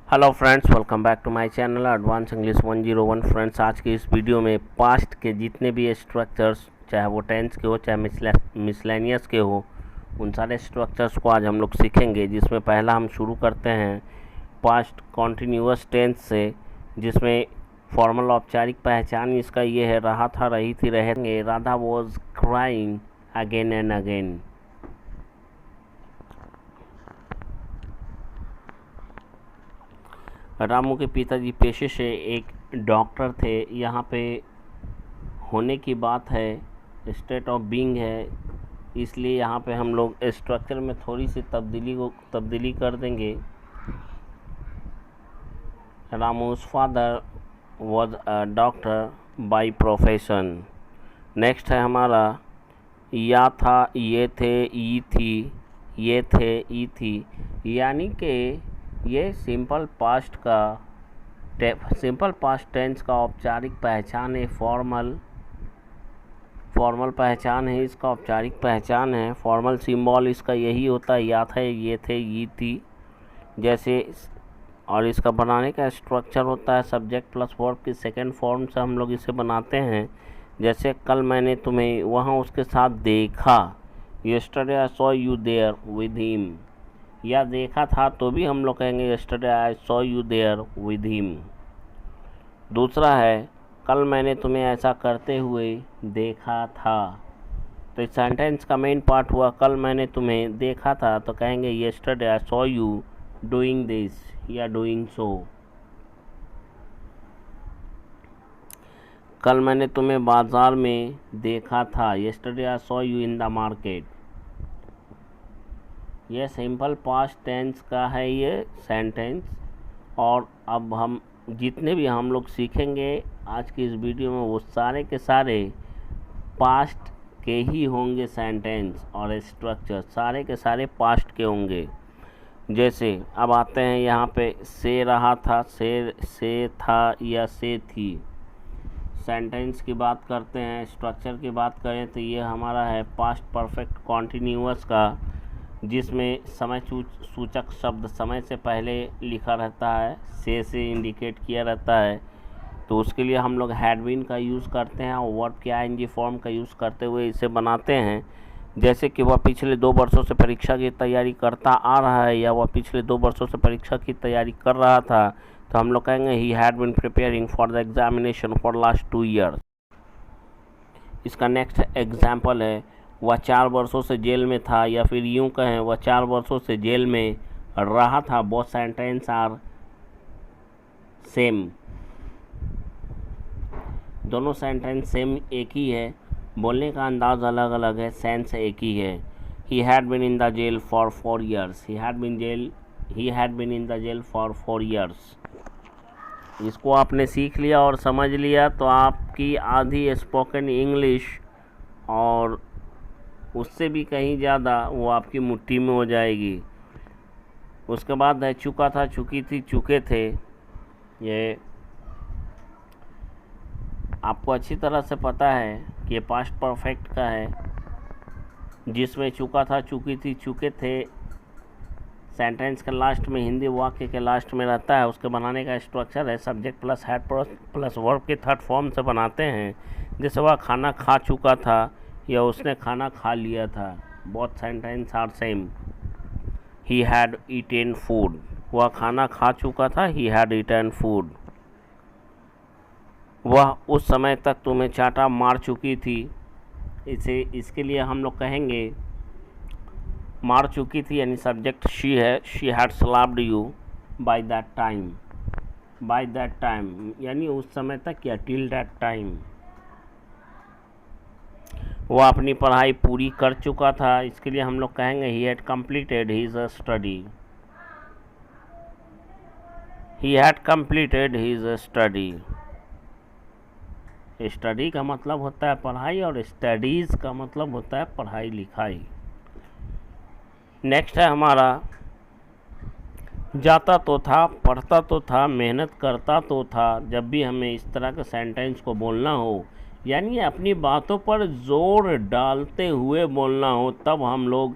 Hello friends, welcome back to my channel advance English 101। Friends, आज की इस video में पास्ट के जितने भी स्ट्रक्चर्स, चाहे वो टेंस के हो चाहे मिसलेनियस के हो, उन सारे स्ट्रक्चर्स को आज हम लोग सीखेंगे। जिसमें पहला हम शुरू करते हैं पास्ट कॉन्टिन्यूअस टेंस से, जिसमें फॉर्मल औपचारिक पहचान इसका ये है, रहा था, रही थी, रहेंगे। Radha was crying again and again. Ramu के पिताजी पेशे से एक डॉक्टर थे। यहाँ पे होने की बात है, स्टेट ऑफ बीइंग है, इसलिए यहाँ पे हम लोग स्ट्रक्चर में थोड़ी सी तब्दीली कर देंगे। Ramu's father was a doctor by profession. Next है हमारा या था, ये थे, ई थी, ये थे, ई थी। यानी कि ये सिंपल पास्ट टेंस का औपचारिक पहचान है। फॉर्मल पहचान है, इसका औपचारिक पहचान है। फॉर्मल सिंबल इसका यही होता है, या था, ये थे, ये थी जैसे। और इसका बनाने का स्ट्रक्चर होता है सब्जेक्ट प्लस वर्ब की सेकेंड फॉर्म से हम लोग इसे बनाते हैं। जैसे कल मैंने तुम्हें वहाँ उसके साथ देखा, yesterday I saw you there with him. या देखा था तो भी हम लोग कहेंगे yesterday I saw you there with him. दूसरा है कल मैंने तुम्हें ऐसा करते हुए देखा था। तो इस सेंटेंस का मेन पार्ट हुआ कल मैंने तुम्हें देखा था, तो कहेंगे yesterday I saw you doing this या डूइंग सो। कल मैंने तुम्हें बाजार में देखा था, yesterday I saw you in the market. यह सिंपल पास्ट टेंस का है ये सेंटेंस। और अब हम जितने भी हम लोग सीखेंगे आज की इस वीडियो में, वो सारे के सारे पास्ट के ही होंगे। सेंटेंस और स्ट्रक्चर सारे के सारे पास्ट के होंगे। जैसे अब आते हैं यहाँ पे, से रहा था, से था या से थी। सेंटेंस की बात करते हैं, स्ट्रक्चर की बात करें तो ये हमारा है पास्ट परफेक्ट कॉन्टिन्यूअस का, जिसमें समय सूचक शब्द समय से पहले लिखा रहता है, से इंडिकेट किया रहता है। तो उसके लिए हम लोग हैड बीन का यूज़ करते हैं और वर्ब के आईएनजी फॉर्म का यूज़ करते हुए इसे बनाते हैं। जैसे कि वह पिछले 2 वर्षों से परीक्षा की तैयारी करता आ रहा है, या वह पिछले 2 वर्षों से परीक्षा की तैयारी कर रहा था, तो हम लोग कहेंगे he had been preparing for the examination for last 2 years. इसका नेक्स्ट एग्जाम्पल है वह 4 वर्षों से जेल में था, या फिर यूं कहें वह 4 वर्षों से जेल में रहा था। बोथ सेंटेंस आर सेम, दोनों सेंटेंस सेम एक ही है, बोलने का अंदाज अलग अलग है, सेंस एक ही है। He had been in the jail for 4 years. He had been in the jail for 4 years. इसको आपने सीख लिया और समझ लिया तो आपकी आधी स्पोकन इंग्लिश और उससे भी कहीं ज़्यादा वो आपकी मुट्ठी में हो जाएगी। उसके बाद है चुका था, चुकी थी, चुके थे। ये आपको अच्छी तरह से पता है कि ये पास्ट परफेक्ट का है, जिसमें चुका था, चुकी थी, चुके थे सेंटेंस के लास्ट में, हिंदी वाक्य के लास्ट में रहता है। उसके बनाने का स्ट्रक्चर है subject plus had plus verb के थर्ड फॉर्म से बनाते हैं। जैसे वह खाना खा चुका था या उसने खाना खा लिया था। Both sentence are same. He had eaten food. वह खाना खा चुका था, ही हैड ईटेन फूड। वह उस समय तक तुम्हें चाटा मार चुकी थी। इसके लिए हम लोग कहेंगे मार चुकी थी, यानी सब्जेक्ट शी है, she had slapped you by that time. By that time यानी उस समय तक या टिल दैट टाइम। वह अपनी पढ़ाई पूरी कर चुका था। इसके लिए हम लोग कहेंगे he had completed his study. He had completed his study. Study का मतलब होता है पढ़ाई और स्टडीज़ का मतलब होता है पढ़ाई लिखाई। नेक्स्ट है हमारा जाता तो था, पढ़ता तो था, मेहनत करता तो था। जब भी हमें इस तरह के सेंटेंस को बोलना हो, यानी अपनी बातों पर जोर डालते हुए बोलना हो, तब हम लोग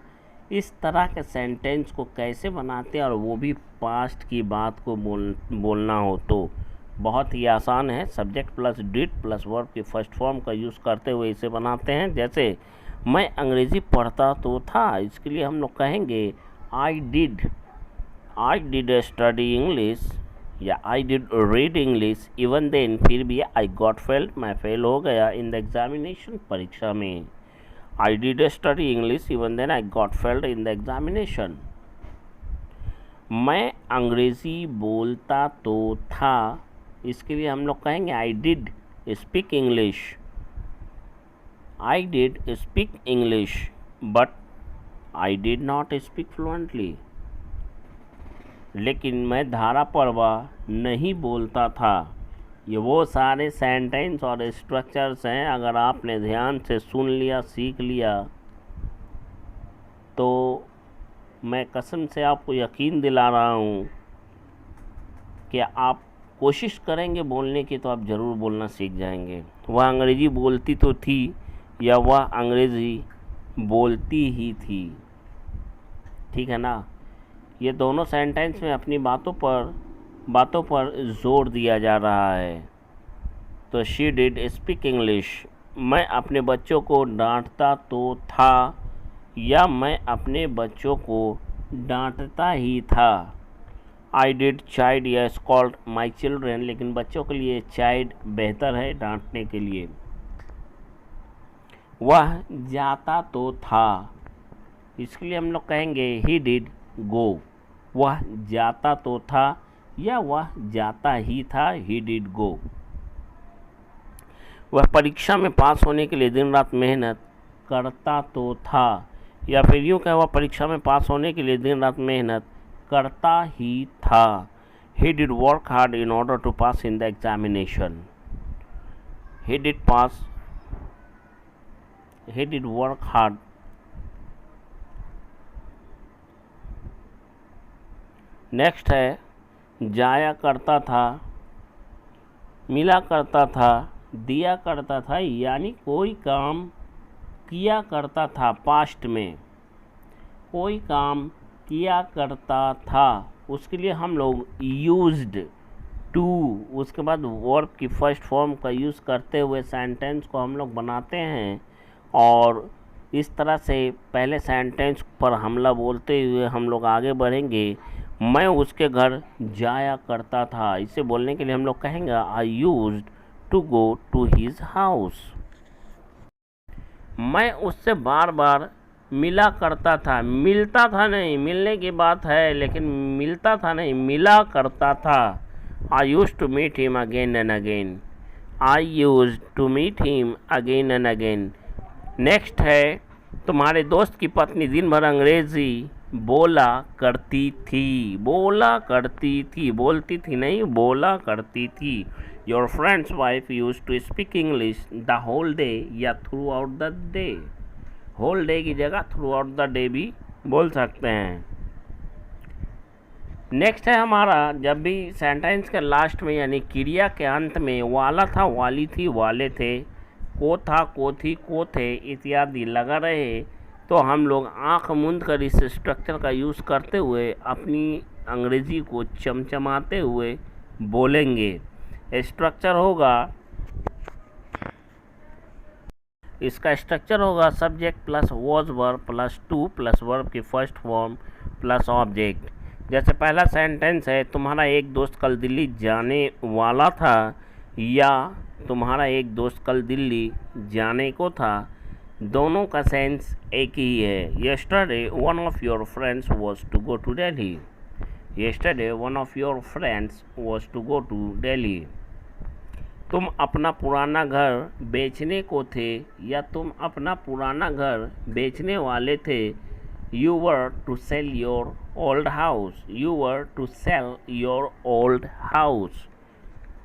इस तरह के सेंटेंस को कैसे बनाते हैं, और वो भी पास्ट की बात को बोलना हो तो बहुत ही आसान है। Subject plus did plus verb की फर्स्ट फॉर्म का यूज़ करते हुए इसे बनाते हैं। जैसे मैं अंग्रेज़ी पढ़ता तो था, इसके लिए हम लोग कहेंगे आई डिड स्टडी इंग्लिश या I did read English even then, फिर भी आई गॉट फेल्ड, मैं फेल हो गया इन द एग्जामिनेशन, परीक्षा में। I did study English even then I got failed in the examination. मैं अंग्रेज़ी बोलता तो था, इसके लिए हम लोग कहेंगे I did speak English, I did speak English but I did not speak fluently. लेकिन मैं धारा प्रवाह नहीं बोलता था। ये वो सारे सेंटेंस और स्ट्रक्चर्स हैं, अगर आपने ध्यान से सुन लिया, सीख लिया, तो मैं कसम से आपको यकीन दिला रहा हूँ कि आप कोशिश करेंगे बोलने की तो आप ज़रूर बोलना सीख जाएंगे। वह अंग्रेज़ी बोलती तो थी या वह अंग्रेज़ी बोलती ही थी, ठीक है ना। ये दोनों सेंटेंस में अपनी बातों पर जोर दिया जा रहा है। तो शी डिड स्पीक इंग्लिश, मैं अपने बच्चों को डांटता तो था या मैं अपने बच्चों को डांटता ही था। आई डिड चाइड या स्कॉल्ड माई चिल्ड्रेन, लेकिन बच्चों के लिए चाइड बेहतर है डांटने के लिए। वह जाता तो था, इसके लिए हम लोग कहेंगे ही डिड गो। वह जाता तो था या वह जाता ही था, ही डिड गो। वह परीक्षा में पास होने के लिए दिन रात मेहनत करता तो था, या फिर यूँ कहें वह परीक्षा में पास होने के लिए दिन रात मेहनत करता ही था। He did work hard in order to pass in the examination. He did work hard. Next है जाया करता था, मिला करता था, दिया करता था, यानी कोई काम किया करता था। पास्ट में कोई काम किया करता था, उसके लिए हम लोग यूज्ड टू, उसके बाद वर्ब की फर्स्ट फॉर्म का यूज़ करते हुए सेंटेंस को हम लोग बनाते हैं। और इस तरह से पहले सेंटेंस पर हमला बोलते हुए हम लोग आगे बढ़ेंगे। मैं उसके घर जाया करता था, इसे बोलने के लिए हम लोग कहेंगे I used to go to his house. मैं उससे बार बार मिला करता था, मिलता था नहीं, मिलने की बात है लेकिन मिलता था नहीं, मिला करता था। I used to meet him again and again, I used to meet him again and again. Next है तुम्हारे दोस्त की पत्नी दिन भर अंग्रेज़ी बोला करती थी, बोला करती थी, बोलती थी नहीं, बोला करती थी। Your friend's wife used to speak English the whole day या throughout the day. Whole day की जगह थ्रू आउट द डे भी बोल सकते हैं। नेक्स्ट है हमारा, जब भी सेंटेंस के लास्ट में यानी क्रिया के अंत में वाला था, वाली थी, वाले थे, को था, को थी, को थे इत्यादि लगा रहे, तो हम लोग आँख मूंद कर इस स्ट्रक्चर का यूज़ करते हुए अपनी अंग्रेज़ी को चमचमाते हुए बोलेंगे। स्ट्रक्चर होगा, इसका स्ट्रक्चर होगा subject plus was verb plus two plus verb की फर्स्ट फॉर्म प्लस ऑब्जेक्ट। जैसे पहला सेंटेंस है तुम्हारा एक दोस्त कल दिल्ली जाने वाला था या तुम्हारा एक दोस्त कल दिल्ली जाने को था, दोनों का सेंस एक ही है। Yesterday one of your friends was to go to Delhi. Yesterday one of your friends was to go to Delhi. तुम अपना पुराना घर बेचने को थे या तुम अपना पुराना घर बेचने वाले थे। You were to sell your old house. You were to sell your old house.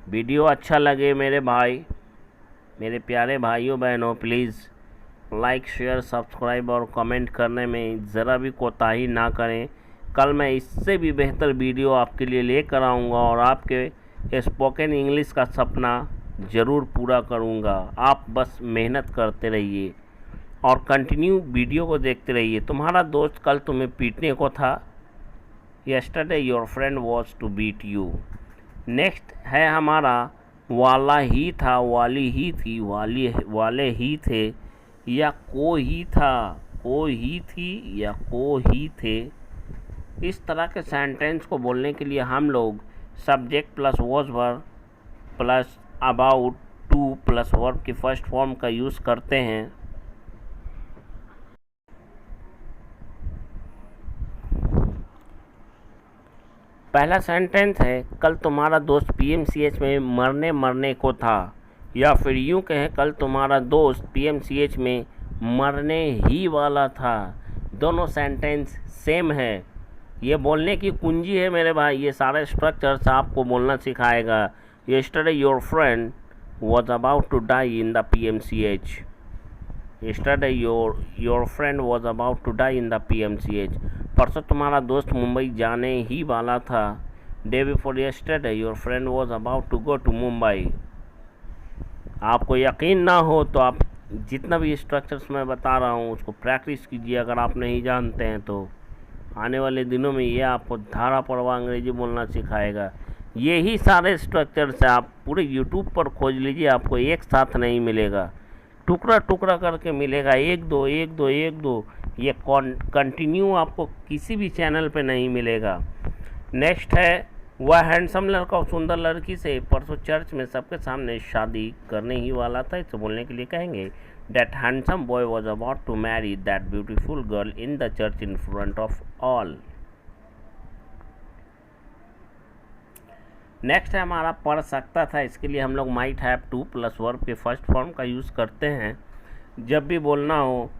Video अच्छा लगे मेरे भाई, मेरे प्यारे भाइयों बहनों, प्लीज़ लाइक शेयर सब्सक्राइब और कमेंट करने में ज़रा भी कोताही ना करें। कल मैं इससे भी बेहतर वीडियो आपके लिए लेकर आऊँगा और आपके स्पोकन इंग्लिश का सपना ज़रूर पूरा करूँगा। आप बस मेहनत करते रहिए और कंटिन्यू वीडियो को देखते रहिए। तुम्हारा दोस्त कल तुम्हें पीटने को था yesterday your friend was to beat you। Next है हमारा वाला ही था, वाली ही थी, वाले ही थे, या को ही था, को ही थी, या को ही थे। इस तरह के सेंटेंस को बोलने के लिए हम लोग subject plus was verb plus about to plus verb की फर्स्ट फॉर्म का यूज़ करते हैं। पहला सेंटेंस है, कल तुम्हारा दोस्त पीएमसीएच में मरने को था, या फिर यूँ कहें कल तुम्हारा दोस्त पीएमसीएच में मरने ही वाला था। दोनों सेंटेंस सेम है। ये बोलने की कुंजी है मेरे भाई, ये सारे स्ट्रक्चर्स आपको बोलना सिखाएगा। Yesterday your friend was about to die in the PMCH। Yesterday your friend was about to die in the PMCH। परसों तुम्हारा दोस्त मुंबई जाने ही वाला था। Day before yesterday your friend was about to go to Mumbai. आपको यकीन ना हो तो आप जितना भी स्ट्रक्चर्स मैं बता रहा हूँ उसको प्रैक्टिस कीजिए। अगर आप नहीं जानते हैं तो आने वाले दिनों में ये आपको धारा प्रवाह अंग्रेजी बोलना सिखाएगा। यही सारे स्ट्रक्चर्स आप पूरे यूट्यूब पर खोज लीजिए, आपको एक साथ नहीं मिलेगा, टुकड़ा टुकड़ा करके मिलेगा, एक दो एक दो एक दो, ये कंटिन्यू आपको किसी भी चैनल पे नहीं मिलेगा। नेक्स्ट है, वह हैंडसम लड़का और सुंदर लड़की से परसों चर्च में सबके सामने शादी करने ही वाला था। इसे बोलने के लिए कहेंगे that handsome boy was about to marry that beautiful girl in the church in front of all. Next है हमारा पढ़ सकता था। इसके लिए हम लोग might have to plus verb के फर्स्ट फॉर्म का यूज़ करते हैं। जब भी बोलना हो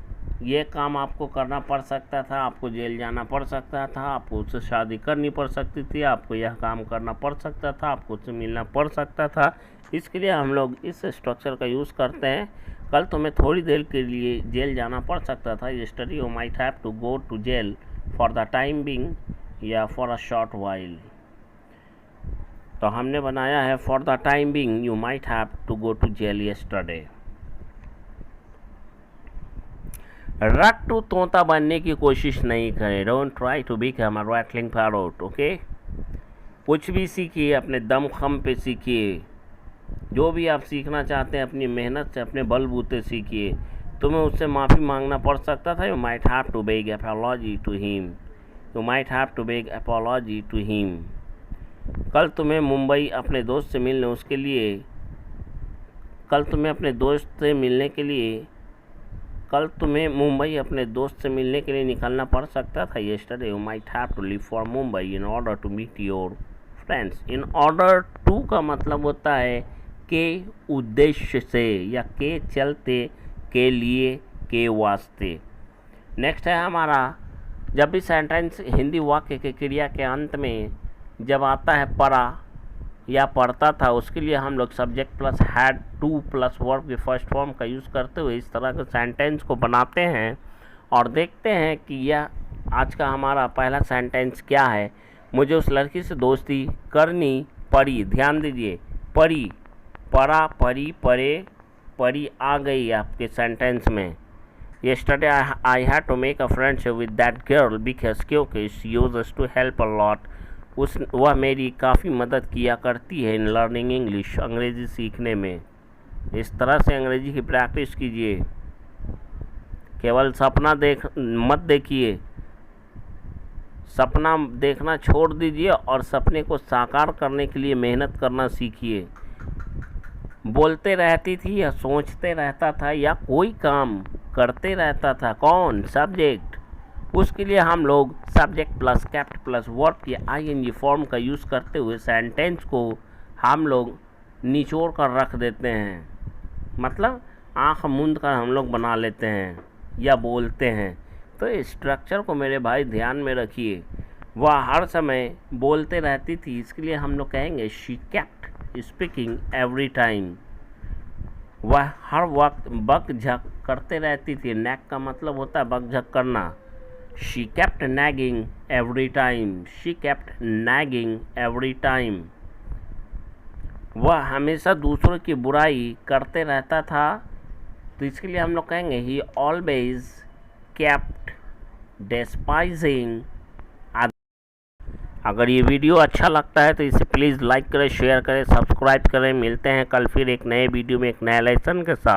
ये काम आपको करना पड़ सकता था, आपको जेल जाना पड़ सकता था, आपको उससे शादी करनी पड़ सकती थी, आपको यह काम करना पड़ सकता था, आपको उससे मिलना पड़ सकता था। इसके लिए हम लोग इस स्ट्रक्चर का यूज़ करते हैं। कल तुम्हें थोड़ी देर के लिए जेल जाना पड़ सकता था। Yesterday you might have to go to jail for the time being या फॉर अ शॉर्ट वाइल। तो हमने बनाया है for the time being you might have to go to jail yesterday. रट्टू तोता बनने की कोशिश नहीं करें। Don't try to become a rattling parrot. Okay, कुछ भी सीखिए, अपने दम खम पे सीखिए। जो भी आप सीखना चाहते हैं अपनी मेहनत से, अपने बलबूते सीखिए। तुम्हें उससे माफ़ी मांगना पड़ सकता था। You might have to beg apology to him. You might have to beg apology to him. कल तुम्हें मुंबई अपने दोस्त से मिलने उसके लिए कल तुम्हें अपने दोस्त से मिलने के लिए कल तुम्हें मुंबई अपने दोस्त से मिलने के लिए निकलना पड़ सकता था। Yesterday you might have to leave for Mumbai in order to meet your friends. In order to का मतलब होता है के उद्देश्य से, या के चलते, के लिए, के वास्ते। नेक्स्ट है हमारा, जब भी सेंटेंस हिंदी वाक्य के क्रिया के अंत में जब आता है पढ़ा या पढ़ता था, उसके लिए हम लोग subject plus had to plus verb के फर्स्ट फॉर्म का यूज़ करते हुए इस तरह के सेंटेंस को बनाते हैं और देखते हैं कि यह आज का हमारा पहला सेंटेंस क्या है। मुझे उस लड़की से दोस्ती करनी पड़ी। ध्यान दीजिए, पड़ी, पढ़ा, पढ़ी, पढ़े, पड़ी आ गई आपके सेंटेंस में। Yesterday I had to make a friendship with that girl because क्योंकि she used to help a lot। वह मेरी काफ़ी मदद किया करती है इन लर्निंग इंग्लिश, अंग्रेज़ी सीखने में। इस तरह से अंग्रेज़ी की प्रैक्टिस कीजिए। केवल सपना मत देखिए, सपना देखना छोड़ दीजिए और सपने को साकार करने के लिए मेहनत करना सीखिए। बोलते रहती थी या सोचते रहता था या कोई काम करते रहता था, कौन? सब्जेक्ट। उसके लिए हम लोग subject plus kept plus verb के आईएनजी फॉर्म का यूज़ करते हुए सेंटेंस को हम लोग निचोड़ कर रख देते हैं, मतलब आँख मूंद कर हम लोग बना लेते हैं या बोलते हैं। तो इस स्ट्रक्चर को मेरे भाई ध्यान में रखिए। वह हर समय बोलते रहती थी, इसके लिए हम लोग कहेंगे she kept speaking every time. वह हर वक्त बक झक करते रहती थी। नैग का मतलब होता है बक झक करना। She kept nagging every time। She kept nagging every time। वह हमेशा दूसरों की बुराई करते रहता था, तो इसके लिए हम लोग कहेंगे he always kept despising others। अगर ये वीडियो अच्छा लगता है तो इसे प्लीज़ लाइक करें, शेयर करें, सब्सक्राइब करें। मिलते हैं कल फिर एक नए वीडियो में एक नए लेसन के साथ।